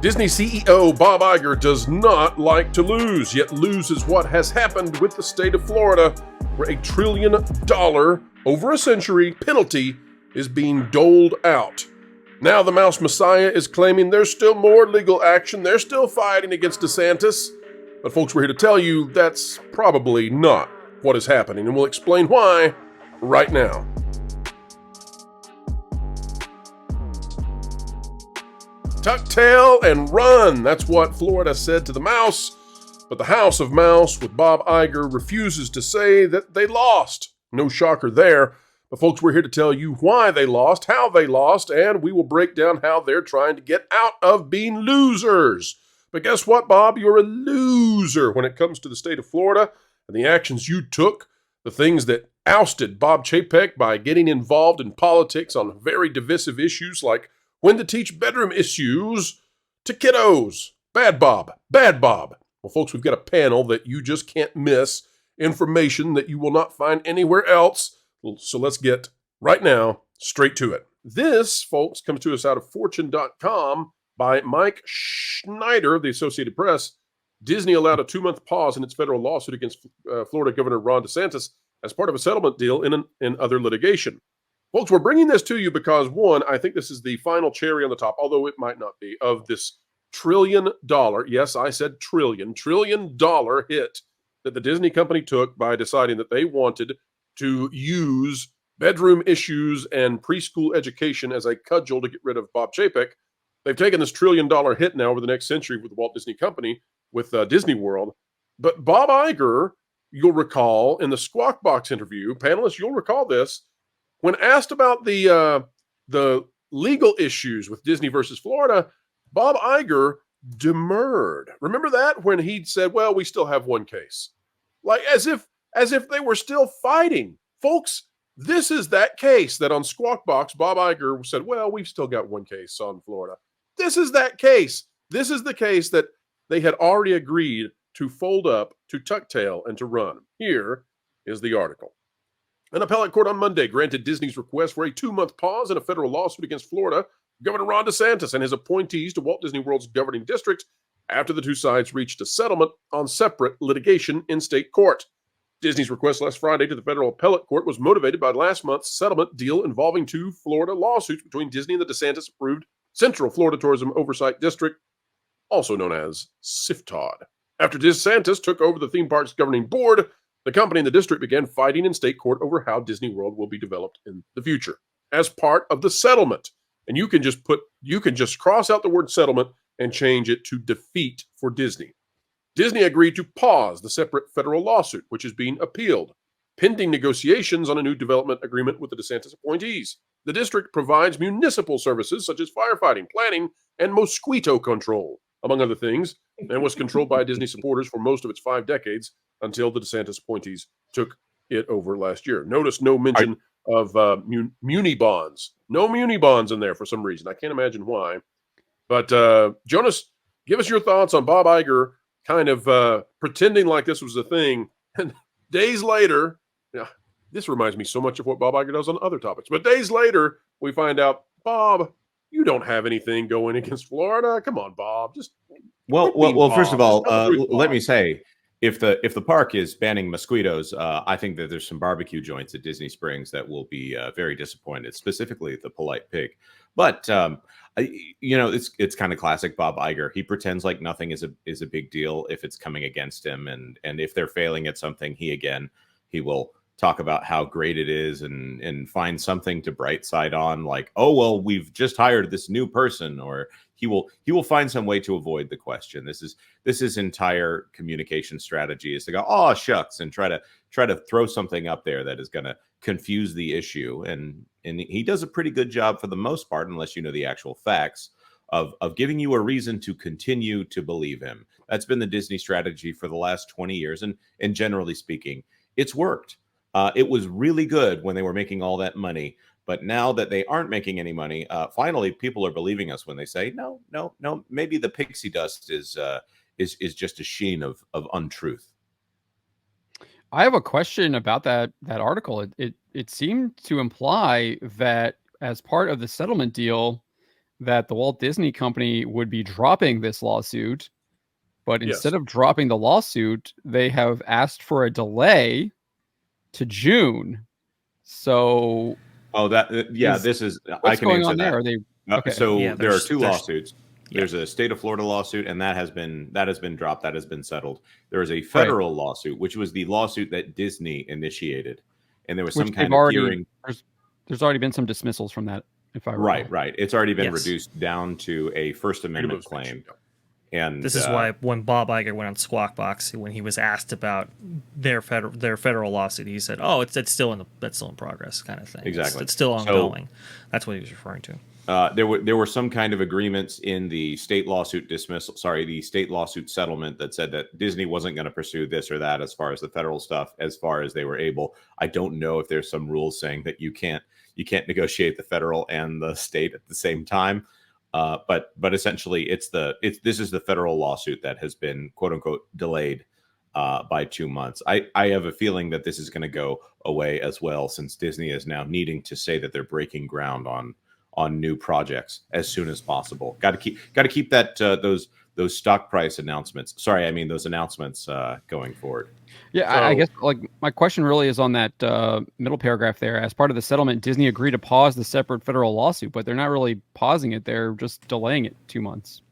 Disney CEO Bob Iger does not like to lose, yet lose is what has happened with the state of Florida, where $1 trillion over a century penalty is being doled out. Now the Mouse Messiah is claiming there's still more legal action, they're still fighting against DeSantis, but folks, we're here to tell you that's probably not what is happening, and we'll explain why right now. Tuck tail and run. That's what Florida said to the Mouse. But the House of Mouse with Bob Iger refuses to say that they lost. No shocker there. But folks, we're here to tell you why they lost, how they lost, and we will break down how they're trying to get out of being losers. But guess what, Bob? You're a loser when it comes to the state of Florida and the actions you took, the things that ousted Bob Chapek by getting involved in politics on very divisive issues like when to teach bedroom issues to kiddos. Bad Bob. Bad Bob. Well, folks, we've got a panel that you just can't miss, information that you will not find anywhere else. So let's get, right now, straight to it. This, folks, comes to us out of Fortune.com by Mike Schneider of the Associated Press. Disney allowed a 2-month pause in its federal lawsuit against Florida Governor Ron DeSantis as part of a settlement deal in other litigation. Folks, we're bringing this to you because, one, I think this is the final cherry on the top, although it might not be, of this $1 trillion, yes, I said $1 trillion hit that the Disney company took by deciding that they wanted to use bedroom issues and preschool education as a cudgel to get rid of Bob Chapek. They've taken this $1 trillion hit now over the next century with the Walt Disney Company, with Disney World. But Bob Iger, you'll recall, in the Squawk Box interview, panelists, you'll recall this, when asked about the legal issues with Disney versus Florida, Bob Iger demurred. Remember that when he'd said, "Well, we still have one case," like as if they were still fighting. Folks, this is that case that on Squawk Box, Bob Iger said, "Well, we've still got one case on Florida." This is that case. This is the case that they had already agreed to fold up, to tuck tail, and to run. Here is the article. An appellate court on Monday granted Disney's request for a 2-month pause in a federal lawsuit against Florida Governor Ron DeSantis and his appointees to Walt Disney World's governing district after the two sides reached a settlement on separate litigation in state court. Disney's request last Friday to the federal appellate court was motivated by last month's settlement deal involving 2 Florida lawsuits between Disney and the DeSantis-approved Central Florida Tourism Oversight District, also known as cftod. After DeSantis took over the theme park's governing board, the company and the district began fighting in state court over how Disney World will be developed in the future as part of the settlement. And you can just cross out the word settlement and change it to defeat for Disney. Disney agreed to pause the separate federal lawsuit, which is being appealed, pending negotiations on a new development agreement with the DeSantis appointees. The district provides municipal services such as firefighting, planning, and mosquito control, among other things, and was controlled by Disney supporters for most of its 5 decades until the DeSantis appointees took it over last year. Notice no mention of muni bonds. No muni bonds in there for some reason. I can't imagine why. But Jonas, give us your thoughts on Bob Iger kind of pretending like this was a thing. And days later, this reminds me so much of what Bob Iger does on other topics. But days later, we find out, Bob, you don't have anything going against Florida. Come on, Bob. Just well. First of all, let me say, if the park is banning mosquitoes, I think that there's some barbecue joints at Disney Springs that will be very disappointed, specifically the Polite Pig. But it's kind of classic Bob Iger. He pretends like nothing is a big deal if it's coming against him, and if they're failing at something, he will talk about how great it is and find something to bright side on, like, oh well, we've just hired this new person, or he will find some way to avoid the question. This is entire communication strategy is to go, oh shucks, and try to throw something up there that is going to confuse the issue, and he does a pretty good job for the most part, unless you know the actual facts of giving you a reason to continue to believe him. That's been the Disney strategy for the last 20 years, and generally speaking, it's worked. It was really good when they were making all that money, but now that they aren't making any money, finally people are believing us when they say, no, maybe the pixie dust is just a sheen of untruth. I have a question about that article. It seemed to imply that as part of the settlement deal, that the Walt Disney Company would be dropping this lawsuit, but Yes. instead of dropping the lawsuit, they have asked for a delay to June. So, this is I what's can going answer on there? that. Are they okay? So Yeah, there are two there's- lawsuits. yeah. There's a state of Florida lawsuit, and that has been dropped. That has been settled. There is a federal lawsuit, which was the lawsuit that Disney initiated, and there was some Which kind they've of hearing. There's already been some dismissals from that, if I recall. Right. It's already been Yes. reduced down to a First Amendment claim. And This is why when Bob Iger went on Squawk Box, when he was asked about their federal lawsuit, he said, "Oh, it's still in progress," kind of thing. Exactly. It's still ongoing. That's what he was referring to. There were some kind of agreements in the state lawsuit the state lawsuit settlement that said that Disney wasn't going to pursue this or that as far as the federal stuff, as far as they were able. I don't know if there's some rules saying that you can't negotiate the federal and the state at the same time. But essentially, this is the federal lawsuit that has been quote unquote delayed by 2 months. I have a feeling that this is going to go away as well, since Disney is now needing to say that they're breaking ground on new projects as soon as possible. Got to keep that those stock price announcements. Sorry, I mean those announcements going forward. Yeah, So- I guess like my question really is on that middle paragraph there. As part of the settlement, Disney agreed to pause the separate federal lawsuit, but they're not really pausing it; they're just delaying it 2 months.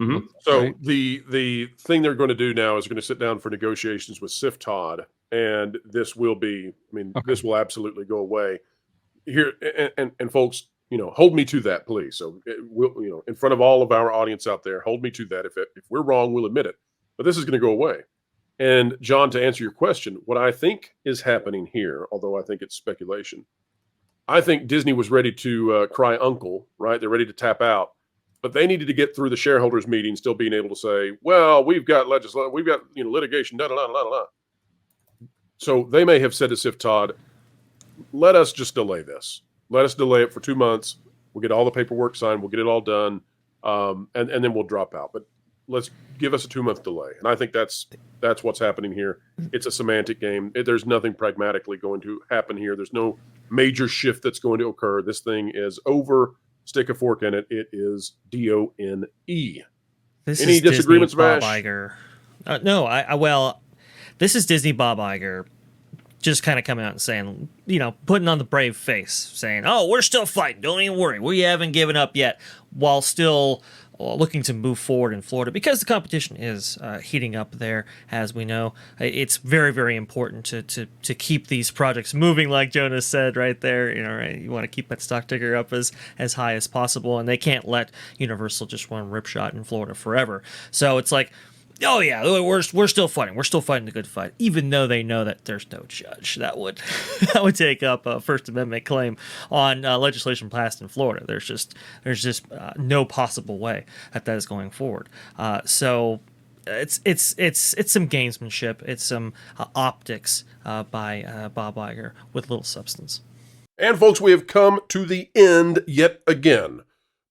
Mhm. So Right. the thing they're going to do now is going to sit down for negotiations with cftod, and this will be. I mean, Okay. this will absolutely go away. Here and folks, hold me to that, please. So we'll, in front of all of our audience out there, hold me to that. If we're wrong, we'll admit it. But this is going to go away. And John, to answer your question, what I think is happening here, although I think it's speculation, I think Disney was ready to cry uncle, right? They're ready to tap out, but they needed to get through the shareholders meeting, still being able to say, well, we've got legislation, we've got litigation, da da da da da. So they may have said to cftod, let us just delay this. Let us delay it for 2 months. We'll get all the paperwork signed. We'll get it all done, and then we'll drop out. But let's give us a 2-month delay. And I think that's what's happening here. It's a semantic game. There's nothing pragmatically going to happen here. There's no major shift that's going to occur. This thing is over. Stick a fork in it. It is DONE. This Any is disagreements, Disney Bob Vash? Iger. No, this is Disney Bob Iger just kind of coming out and saying, putting on the brave face, saying, "Oh, we're still fighting. Don't even worry. We haven't given up yet," while still looking to move forward in Florida because the competition is heating up there, as we know. It's very, very important to keep these projects moving, like Jonas said right there. Right? You want to keep that stock ticker up as high as possible, and they can't let Universal just run ripshot in Florida forever. So it's like, oh yeah, we're still fighting. We're still fighting the good fight, even though they know that there's no judge that would take up a First Amendment claim on legislation passed in Florida. There's just no possible way that is going forward. So it's some gamesmanship. It's some optics by Bob Iger with little substance. And folks, we have come to the end yet again.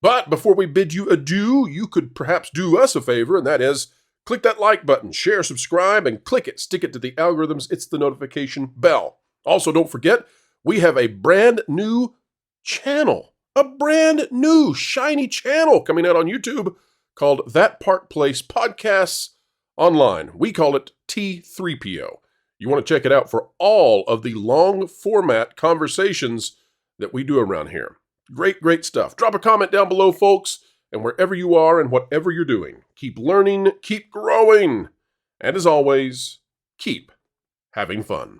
But before we bid you adieu, you could perhaps do us a favor, and that is click that like button, share, subscribe, and click it. Stick it to the algorithms. It's the notification bell. Also, don't forget, we have a brand new channel, a brand new shiny channel coming out on YouTube called That Park Place Podcasts Online. We call it T3PO. You want to check it out for all of the long format conversations that we do around here. Great, great stuff. Drop a comment down below, folks. And wherever you are and whatever you're doing, keep learning, keep growing. And as always, keep having fun.